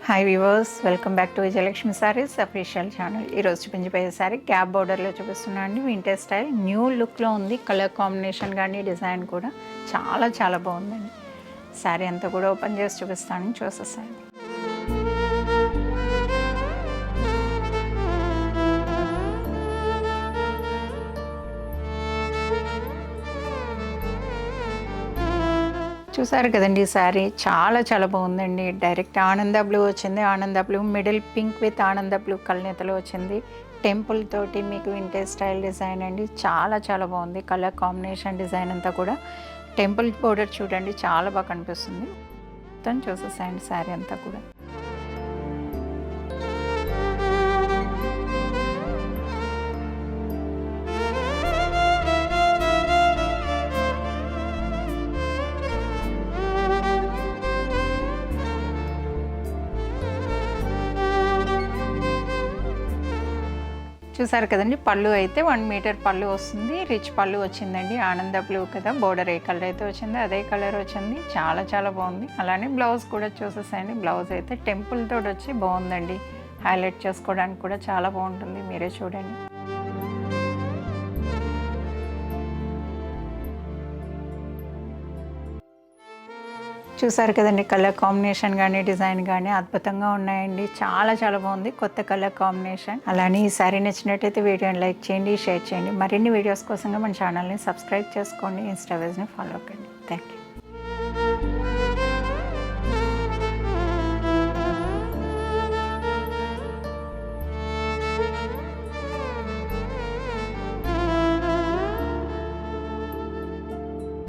Hi viewers, welcome back to Vijayalakshmi saris official channel. ఈరోజు చూపించబోయే sorry gap బోర్డర్లో చూపిస్తున్నాను అండి. వింటర్ స్టైల్ న్యూ లుక్లో ఉంది. కలర్ కాంబినేషన్ కానీ డిజైన్ కూడా చాలా బాగుందండి. సారీ అంతా కూడా ఓపెన్ చేసి చూపిస్తాను, చూసేసాను. చూసారు కదండి, ఈ శారీ చాలా బాగుందండి. డైరెక్ట్ ఆనంద బ్లూ వచ్చింది. ఆనంద బ్లూ మిడిల్ పింక్ విత్ ఆనంద బ్లూ కల్నేతలో వచ్చింది. టెంపుల్ తోటి మీకు వింటేజ్ స్టైల్ డిజైన్ అండి. చాలా బాగుంది. కలర్ కాంబినేషన్ డిజైన్ అంతా కూడా టెంపుల్ బోర్డర్ చూడండి, చాలా బాగా కనిపిస్తుంది. మొత్తం చూసేసాయండి శారీ అంతా కూడా. చూసారు కదండి, పళ్ళు అయితే 1 మీటర్ పళ్ళు వస్తుంది. రిచ్ పళ్ళు వచ్చిందండి. ఆనంద బ్లూ కదా, బోర్డర్ ఏ కలర్ అయితే వచ్చింది అదే కలర్ వచ్చింది. చాలా బాగుంది. అలానే బ్లౌజ్ కూడా చూసేసాయండి. బ్లౌజ్ అయితే టెంపుల్ తోటి వచ్చి బాగుందండి. హైలైట్ చేసుకోవడానికి కూడా చాలా బాగుంటుంది. మీరే చూడండి. చూసారు కదండి, కలర్ కాంబినేషన్ కానీ డిజైన్ కానీ అద్భుతంగా ఉన్నాయండి. చాలా బాగుంది. కొత్త కలర్ కాంబినేషన్. అలానే ఈ సారీ నచ్చినట్టయితే వీడియోని లైక్ చేయండి, షేర్ చేయండి. మరిన్ని వీడియోస్ కోసంగా మన ఛానల్ని సబ్స్క్రైబ్ చేసుకోండి. ఇన్స్టా పేజ్ని ఫాలో కండి. Thank you.